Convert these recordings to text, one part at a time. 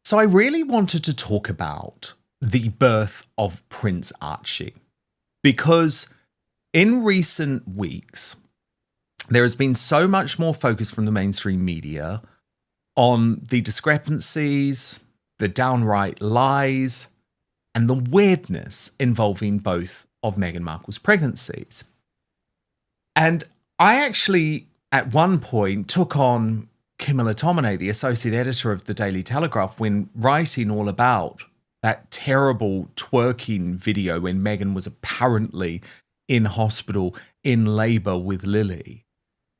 So I really wanted to talk about the birth of Prince Archie because in recent weeks, there has been so much more focus from the mainstream media on the discrepancies, the downright lies, and the weirdness involving both of Meghan Markle's pregnancies. And I actually, at one point, took on Camilla Tominay, the associate editor of the Daily Telegraph, when writing all about that terrible twerking video when Meghan was apparently in hospital in labour with Lily.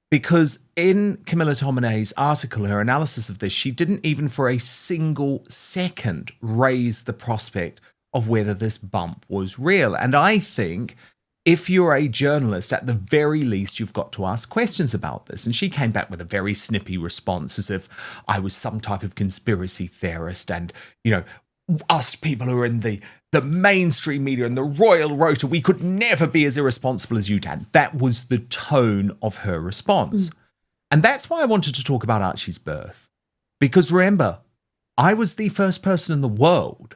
Because in Camilla Tominay's article, her analysis of this, she didn't even for a single second raise the prospect of whether this bump was real. And I think if you're a journalist, at the very least, you've got to ask questions about this. And she came back with a very snippy response as if I was some type of conspiracy theorist and, us people who are in the mainstream media and the royal rota, we could never be as irresponsible as you, Dan. That was the tone of her response. And that's why I wanted to talk about Archie's birth. Because remember, I was the first person in the world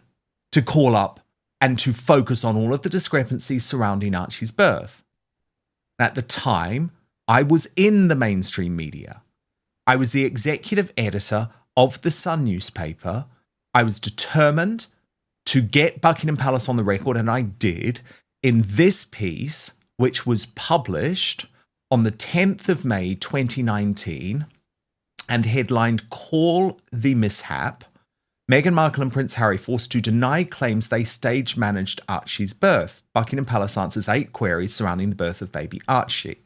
to call up and to focus on all of the discrepancies surrounding Archie's birth. At the time, I was in the mainstream media. I was the executive editor of the Sun newspaper. I was determined to get Buckingham Palace on the record, and I did, in this piece, which was published on the 10th of May, 2019, and headlined Call the Mishap. Meghan Markle and Prince Harry forced to deny claims they stage-managed Archie's birth. Buckingham Palace answers 8 queries surrounding the birth of baby Archie.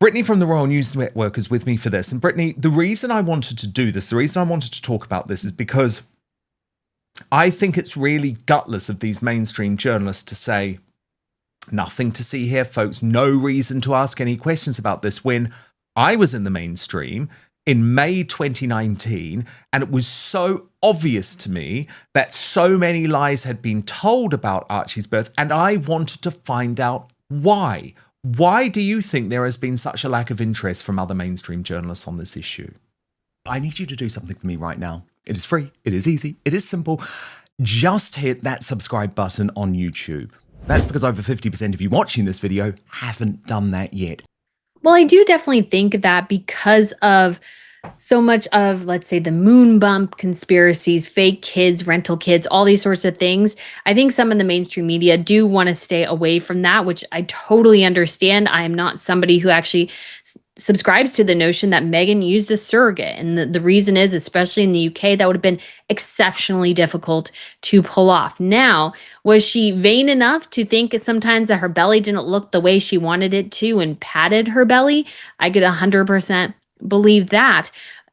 Brittany from the Royal News Network is with me for this. And Brittany, the reason I wanted to do this, the reason I wanted to talk about this is because I think it's really gutless of these mainstream journalists to say, nothing to see here, folks, no reason to ask any questions about this, when I was in the mainstream in May 2019, and it was so obvious to me that so many lies had been told about Archie's birth, and I wanted to find out why. Why do you think there has been such a lack of interest from other mainstream journalists on this issue? I need you to do something for me right now. It is free, it is easy, it is simple. Just hit that subscribe button on YouTube. That's because over 50% of you watching this video haven't done that yet. Well, I do definitely think that because of so much of, let's say, the moon bump conspiracies, fake kids, rental kids, all these sorts of things, I think some of the mainstream media do want to stay away from that, which I totally understand. I am not somebody who actually subscribes to the notion that Meghan used a surrogate. And the reason is, especially in the UK, that would have been exceptionally difficult to pull off. Now, was she vain enough to think sometimes that her belly didn't look the way she wanted it to and padded her belly? I could 100% believe that.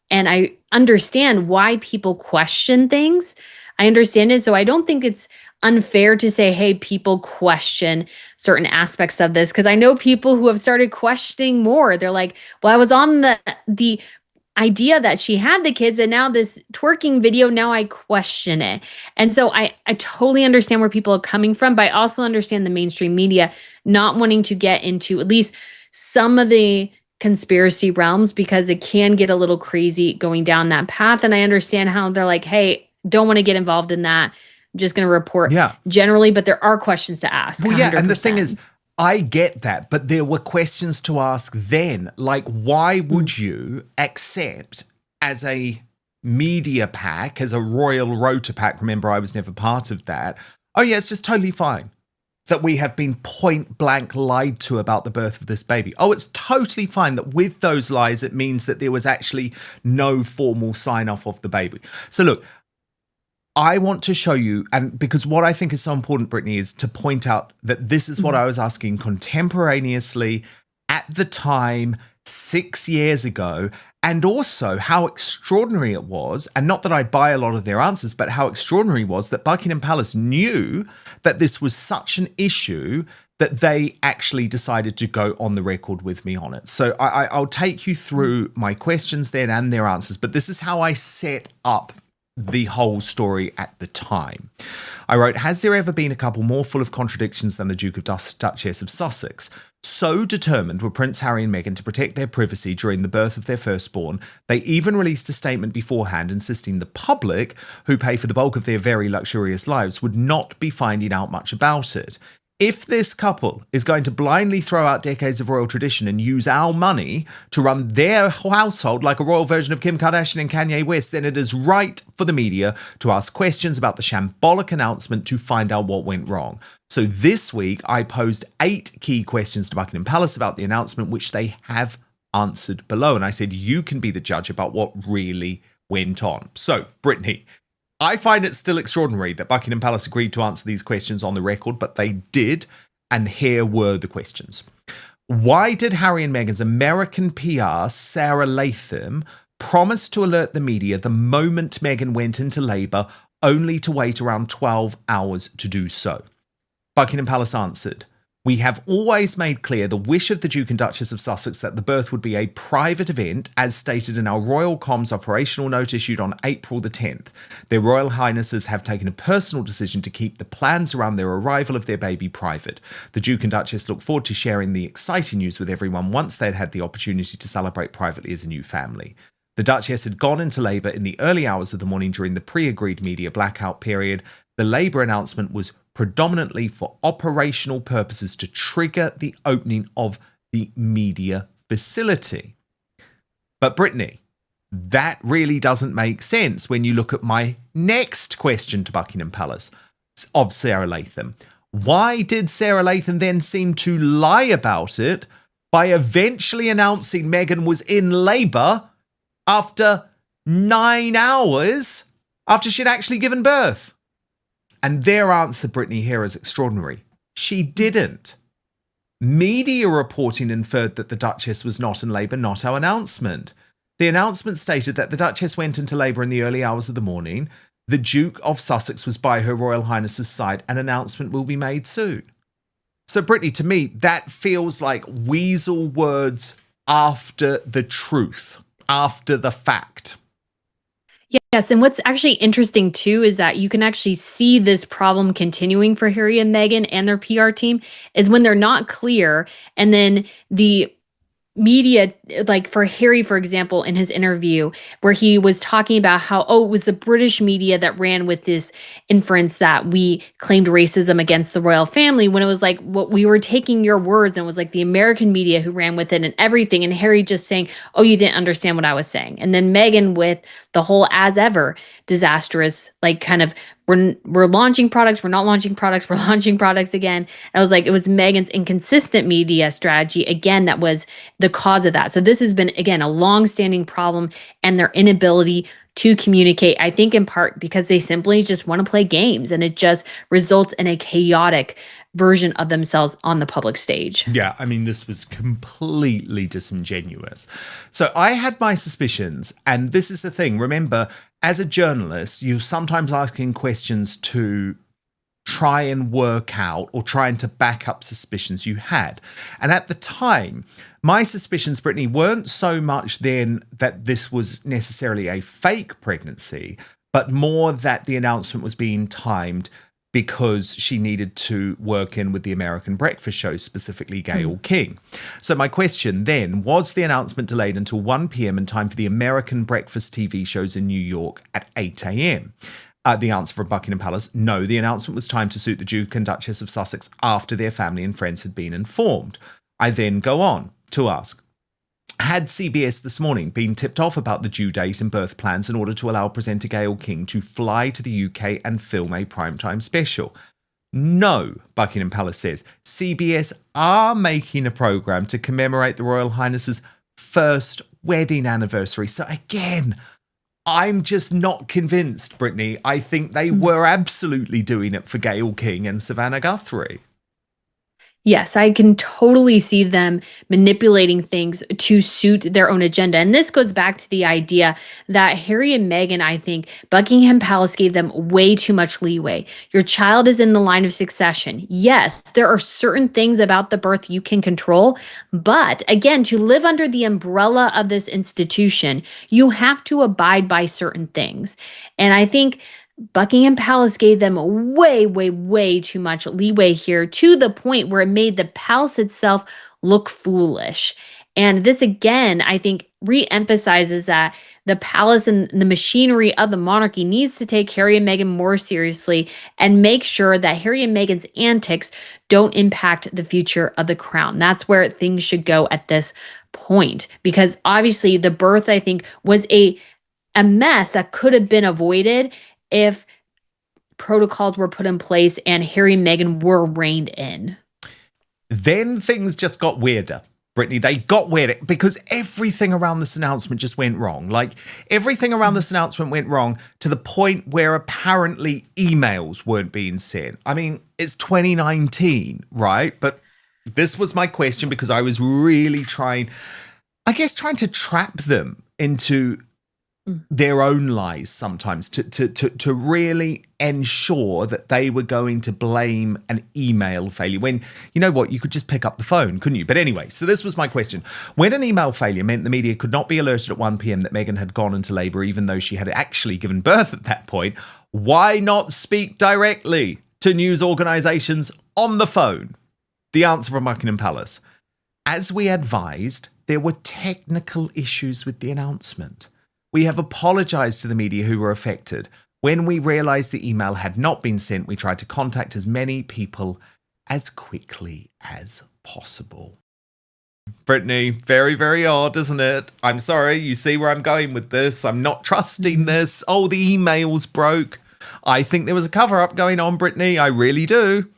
And I understand why people question things. I understand it. So I don't think it's unfair to say, hey, people question certain aspects of this, because I know people who have started questioning more. They're like, well, I was on the idea that she had the kids, and now this twerking video, now I question it. And so I totally understand where people are coming from, but I also understand the mainstream media not wanting to get into at least some of the conspiracy realms, because it can get a little crazy going down that path. And I understand how they're like, hey, don't want to get involved in that. I'm just going to report generally, but there are questions to ask. Well, yeah, 100%. and the thing is, I get that, but there were questions to ask then. Like, why would you accept as a media pack, as a royal rota pack, remember I was never part of that, oh yeah, it's just totally fine that we have been point blank lied to about the birth of this baby. Oh, it's totally fine that with those lies, it means that there was actually no formal sign off of the baby. So look, I want to show you, and because what I think is so important, Brittany, is to point out that this is what I was asking contemporaneously at the time, 6 years ago, and also how extraordinary it was, and not that I buy a lot of their answers, but how extraordinary it was that Buckingham Palace knew that this was such an issue that they actually decided to go on the record with me on it. So I'll take you through my questions then and their answers, but this is how I set up the whole story at the time. I wrote, has there ever been a couple more full of contradictions than the Duke of Duchess of Sussex? So determined were Prince Harry and Meghan to protect their privacy during the birth of their firstborn, they even released a statement beforehand insisting the public, who pay for the bulk of their very luxurious lives, would not be finding out much about it. If this couple is going to blindly throw out decades of royal tradition and use our money to run their household like a royal version of Kim Kardashian and Kanye West, then it is right for the media to ask questions about the shambolic announcement to find out what went wrong. So this week, I posed 8 key questions to Buckingham Palace about the announcement, which they have answered below. And I said, you can be the judge about what really went on. So, Brittany, I find it still extraordinary that Buckingham Palace agreed to answer these questions on the record, but they did, and here were the questions. Why did Harry and Meghan's American PR, Sarah Latham, promise to alert the media the moment Meghan went into labour, only to wait around 12 hours to do so? Buckingham Palace answered, we have always made clear the wish of the Duke and Duchess of Sussex that the birth would be a private event, as stated in our Royal Comms operational note issued on April the 10th. Their Royal Highnesses have taken a personal decision to keep the plans around their arrival of their baby private. The Duke and Duchess look forward to sharing the exciting news with everyone once they'd had the opportunity to celebrate privately as a new family. The Duchess had gone into labour in the early hours of the morning during the pre-agreed media blackout period. The labour announcement was predominantly for operational purposes to trigger the opening of the media facility. But Brittany, that really doesn't make sense when you look at my next question to Buckingham Palace of Sarah Latham. Why did Sarah Latham then seem to lie about it by eventually announcing Meghan was in labour after 9 hours after she'd actually given birth? And their answer, Brittany, here is extraordinary. She didn't. Media reporting inferred that the Duchess was not in labour, not our announcement. The announcement stated that the Duchess went into labour in the early hours of the morning. The Duke of Sussex was by Her Royal Highness's side. An announcement will be made soon. So, Brittany, to me, that feels like weasel words after the truth, after the fact. Yes, and what's actually interesting too is that you can actually see this problem continuing for Harry and Meghan and their PR team is when they're not clear, and then the media, like for Harry, for example, in his interview where he was talking about how, it was the British media that ran with this inference that we claimed racism against the royal family, when it was like, what we were taking your words, and it was like the American media who ran with it and everything. And Harry just saying, oh, you didn't understand what I was saying. And then Meghan with the whole as ever disastrous, like kind of, we're launching products, we're not launching products, we're launching products again. And I was like, it was Meghan's inconsistent media strategy again that was the cause of that. So this has been, again, a long-standing problem, and their inability to communicate, I think in part because they simply just want to play games, and it just results in a chaotic version of themselves on the public stage. Yeah, I mean, this was completely disingenuous. So I had my suspicions, and this is the thing. Remember, as a journalist, you're sometimes asking questions to try and work out or trying to back up suspicions you had. And at the time, my suspicions, Brittany, weren't so much then that this was necessarily a fake pregnancy, but more that the announcement was being timed because she needed to work in with the American breakfast show, specifically Gayle King. So my question then, was the announcement delayed until 1 p.m. in time for the American breakfast TV shows in New York at 8 a.m.? The answer from Buckingham Palace, no, the announcement was timed to suit the Duke and Duchess of Sussex after their family and friends had been informed. I then go on to ask, had CBS This Morning been tipped off about the due date and birth plans in order to allow presenter Gayle King to fly to the UK and film a primetime special? No, Buckingham Palace says. CBS are making a programme to commemorate the Royal Highness's first wedding anniversary. So again, I'm just not convinced, Brittany. I think they were absolutely doing it for Gayle King and Savannah Guthrie. Yes, I can totally see them manipulating things to suit their own agenda. And this goes back to the idea that Harry and Meghan, I think Buckingham Palace gave them way too much leeway. Your child is in the line of succession. Yes, there are certain things about the birth you can control. But again, to live under the umbrella of this institution, you have to abide by certain things. And I think Buckingham Palace gave them way, way, way too much leeway here to the point where it made the palace itself look foolish. And this again, I think, re-emphasizes that the palace and the machinery of the monarchy needs to take Harry and Meghan more seriously and make sure that Harry and Meghan's antics don't impact the future of the crown. That's where things should go at this point. Because obviously the birth, I think, was a mess that could have been avoided if protocols were put in place and Harry and Meghan were reined in. Then things just got weirder, Brittany. They got weirder because everything around this announcement just went wrong. Like, everything around this announcement went wrong to the point where apparently emails weren't being sent. I mean, it's 2019, right? But this was my question because I was really trying to trap them into their own lies sometimes to really ensure that they were going to blame an email failure when, you know what, you could just pick up the phone, couldn't you? But anyway, so this was my question. When an email failure meant the media could not be alerted at 1 p.m. that Meghan had gone into labor, even though she had actually given birth at that point, why not speak directly to news organizations on the phone? The answer from Buckingham Palace: as we advised, there were technical issues with the announcement. We have apologized to the media who were affected. When we realized the email had not been sent, we tried to contact as many people as quickly as possible. Brittany, very, very odd, isn't it? I'm sorry, you see where I'm going with this. I'm not trusting this. Oh, the emails broke. I think there was a cover-up going on, Brittany. I really do.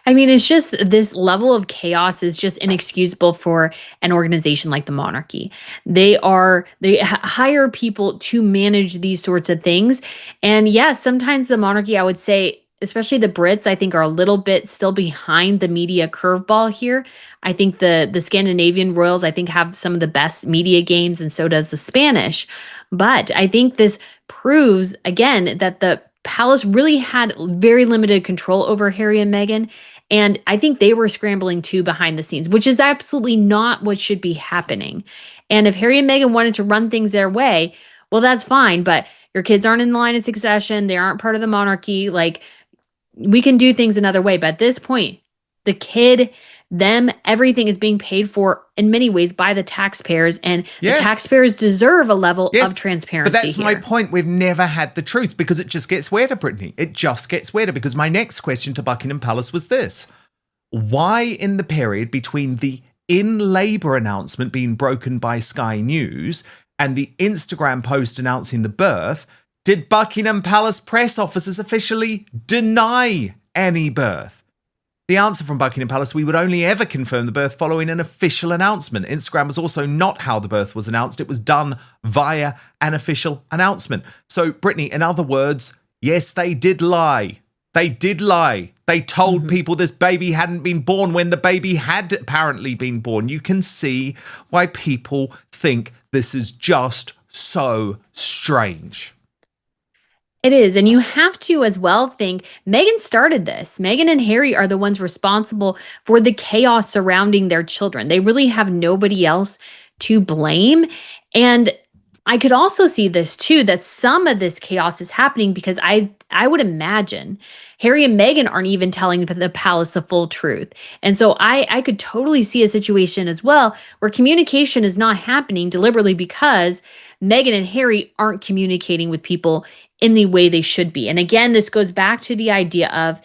I mean, it's just this level of chaos is just inexcusable for an organization like the monarchy. They hire people to manage these sorts of things. And yes, sometimes the monarchy, I would say, especially the Brits, I think are a little bit still behind the media curveball here. I think the Scandinavian royals, I think, have some of the best media games, and so does the Spanish. But I think this proves, again, that the palace really had very limited control over Harry and Meghan. And I think they were scrambling too behind the scenes, which is absolutely not what should be happening. And if Harry and Meghan wanted to run things their way, well, that's fine. But your kids aren't in the line of succession. They aren't part of the monarchy. Like, we can do things another way. But at this point, the kid, them, everything is being paid for in many ways by the taxpayers, and the taxpayers deserve a level of transparency. But that's my point. We've never had the truth because it just gets weirder, Brittany. It just gets weirder because my next question to Buckingham Palace was this: why in the period between the in labour announcement being broken by Sky News and the Instagram post announcing the birth did Buckingham Palace press officers officially deny any birth? The answer from Buckingham Palace: we would only ever confirm the birth following an official announcement. Instagram was also not how the birth was announced. It was done via an official announcement. So, Brittany, in other words, yes, they did lie. They did lie. They told people this baby hadn't been born when the baby had apparently been born. You can see why people think this is just so strange. It is. And you have to as well think Meghan started this. Meghan and Harry are the ones responsible for the chaos surrounding their children. They really have nobody else to blame. And I could also see this too, that some of this chaos is happening because I would imagine Harry and Meghan aren't even telling the palace the full truth. And so I could totally see a situation as well where communication is not happening deliberately because Meghan and Harry aren't communicating with people in the way they should be. And again, this goes back to the idea of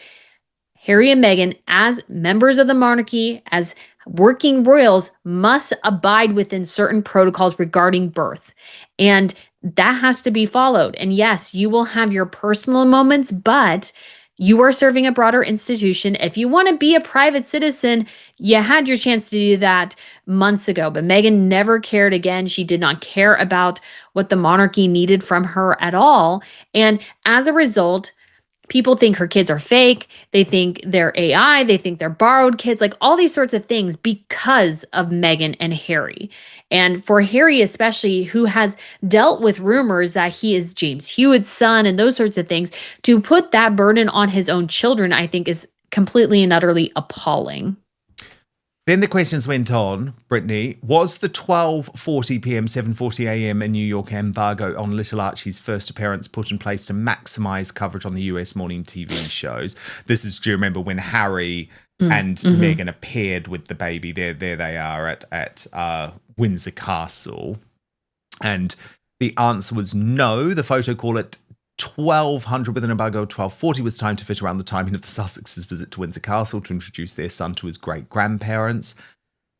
Harry and Meghan, as members of the monarchy, as working royals, must abide within certain protocols regarding birth. And that has to be followed. And yes, you will have your personal moments, but you are serving a broader institution. If you want to be a private citizen, you had your chance to do that months ago. But Meghan never cared again. She did not care about what the monarchy needed from her at all. And as a result, people think her kids are fake. They think they're AI. They think they're borrowed kids, like all these sorts of things because of Meghan and Harry. And for Harry, especially, who has dealt with rumors that he is James Hewitt's son and those sorts of things, to put that burden on his own children, I think is completely and utterly appalling. Then the questions went on, Brittany. Was the 12:40 p.m., 7:40 a.m. in New York embargo on little Archie's first appearance put in place to maximize coverage on the US morning TV shows? This is, do you remember when Harry and Meghan appeared with the baby? There they are at Windsor Castle. And the answer was no. The photo call at 1200 with an embargo of 1240 was timed to fit around the timing of the Sussexes' visit to Windsor Castle to introduce their son to his great-grandparents.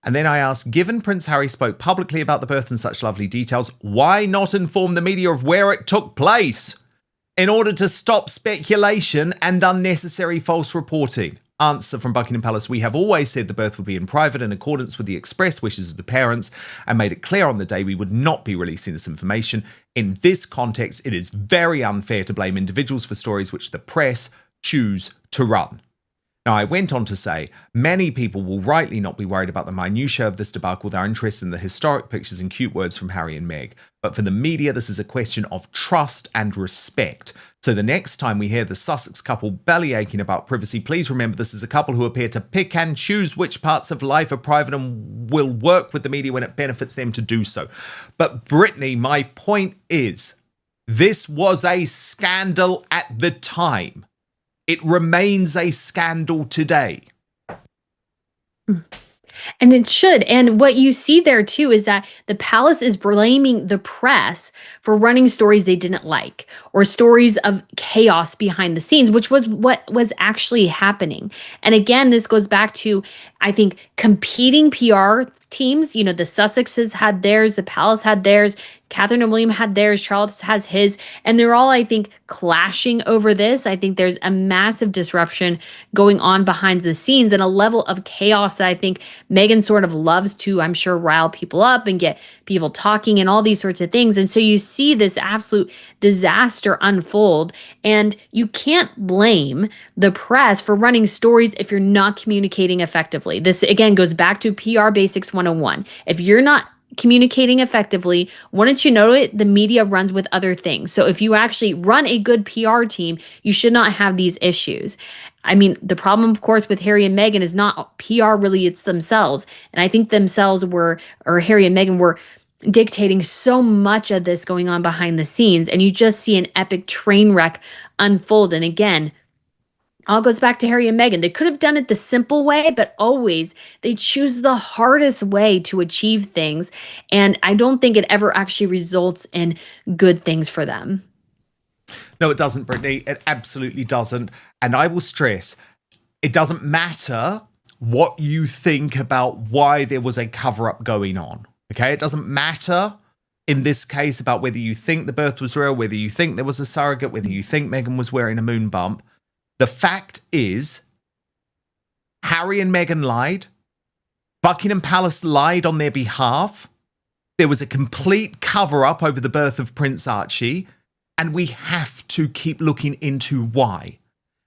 And then I asked, given Prince Harry spoke publicly about the birth in such lovely details, why not inform the media of where it took place in order to stop speculation and unnecessary false reporting? Answer from Buckingham Palace: we have always said the birth would be in private in accordance with the express wishes of the parents and made it clear on the day we would not be releasing this information. In this context, it is very unfair to blame individuals for stories which the press choose to run. Now, I went on to say, many people will rightly not be worried about the minutiae of this debacle. They're interested in the historic pictures and cute words from Harry and Meg. But for the media, this is a question of trust and respect. So the next time we hear the Sussex couple belly aching about privacy, please remember this is a couple who appear to pick and choose which parts of life are private and will work with the media when it benefits them to do so. But Brittany, my point is, this was a scandal at the time. It remains a scandal today. And it should. And what you see there too is that the palace is blaming the press for running stories they didn't like, or stories of chaos behind the scenes, which was what was actually happening. And again, this goes back to, I think, competing PR teams. You know, the Sussexes had theirs, the palace had theirs, Catherine and William had theirs, Charles has his, and they're all, I think, clashing over this. I think there's a massive disruption going on behind the scenes and a level of chaos that I think Meghan sort of loves to, I'm sure, rile people up and get people talking and all these sorts of things. And so you see this absolute disaster unfold, and you can't blame the press for running stories if you're not communicating effectively. This, again, goes back to PR Basics 101. If you're not communicating effectively, wouldn't you know it, the media runs with other things. So if you actually run a good PR team, you should not have these issues. I mean, the problem, of course, with Harry and Meghan is not PR really, it's themselves. And I think Harry and Meghan were dictating so much of this going on behind the scenes. And you just see an epic train wreck unfold. And again, all goes back to Harry and Meghan. They could have done it the simple way, but always they choose the hardest way to achieve things. And I don't think it ever actually results in good things for them. No, it doesn't, Brittany. It absolutely doesn't. And I will stress, it doesn't matter what you think about why there was a cover-up going on. Okay? It doesn't matter in this case about whether you think the birth was real, whether you think there was a surrogate, whether you think Meghan was wearing a moon bump. The fact is, Harry and Meghan lied. Buckingham Palace lied on their behalf. There was a complete cover-up over the birth of Prince Archie, and we have to keep looking into why.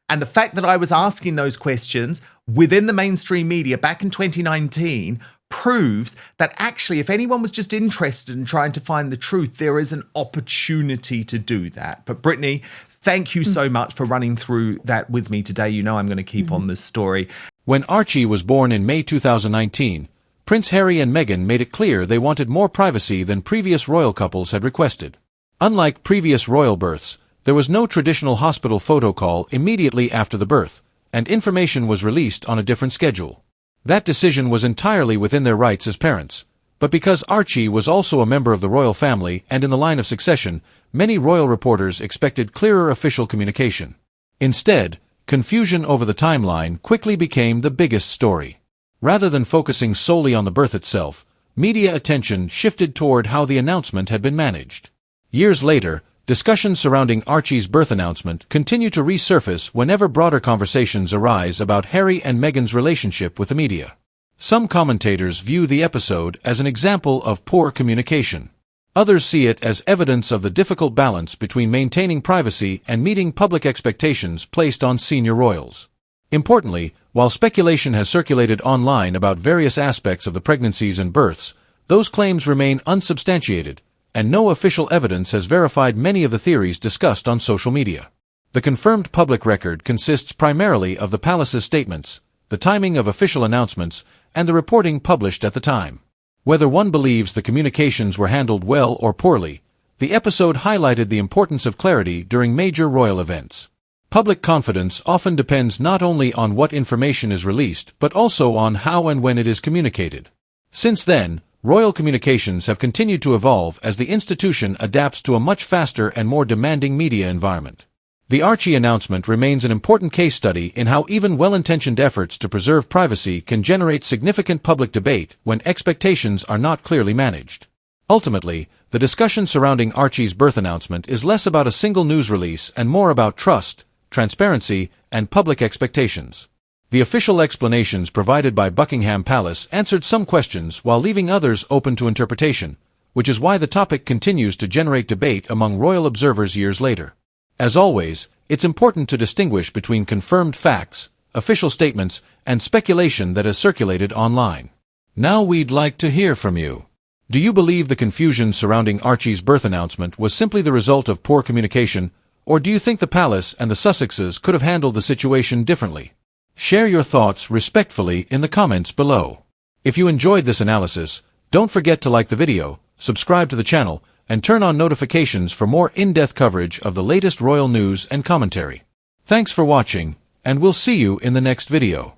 And the fact that I was asking those questions within the mainstream media back in 2019 proves that actually, if anyone was just interested in trying to find the truth, there is an opportunity to do that. But Brittany, thank you so much for running through that with me today. You know I'm going to keep on this story. When Archie was born in May 2019, Prince Harry and Meghan made it clear they wanted more privacy than previous royal couples had requested. Unlike previous royal births, there was no traditional hospital photo call immediately after the birth, and information was released on a different schedule. That decision was entirely within their rights as parents, but because Archie was also a member of the royal family and in the line of succession, many royal reporters expected clearer official communication. Instead, confusion over the timeline quickly became the biggest story. Rather than focusing solely on the birth itself, media attention shifted toward how the announcement had been managed. Years later, discussions surrounding Archie's birth announcement continue to resurface whenever broader conversations arise about Harry and Meghan's relationship with the media. Some commentators view the episode as an example of poor communication. Others see it as evidence of the difficult balance between maintaining privacy and meeting public expectations placed on senior royals. Importantly, while speculation has circulated online about various aspects of the pregnancies and births, those claims remain unsubstantiated, and no official evidence has verified many of the theories discussed on social media. The confirmed public record consists primarily of the palace's statements, the timing of official announcements, and the reporting published at the time. Whether one believes the communications were handled well or poorly, the episode highlighted the importance of clarity during major royal events. Public confidence often depends not only on what information is released, but also on how and when it is communicated. Since then, royal communications have continued to evolve as the institution adapts to a much faster and more demanding media environment. The Archie announcement remains an important case study in how even well-intentioned efforts to preserve privacy can generate significant public debate when expectations are not clearly managed. Ultimately, the discussion surrounding Archie's birth announcement is less about a single news release and more about trust, transparency, and public expectations. The official explanations provided by Buckingham Palace answered some questions while leaving others open to interpretation, which is why the topic continues to generate debate among royal observers years later. As always, it's important to distinguish between confirmed facts, official statements, and speculation that has circulated online. Now we'd like to hear from you. Do you believe the confusion surrounding Archie's birth announcement was simply the result of poor communication, or do you think the palace and the Sussexes could have handled the situation differently? Share your thoughts respectfully in the comments below. If you enjoyed this analysis, don't forget to like the video, subscribe to the channel, and turn on notifications for more in-depth coverage of the latest royal news and commentary. Thanks for watching, and we'll see you in the next video.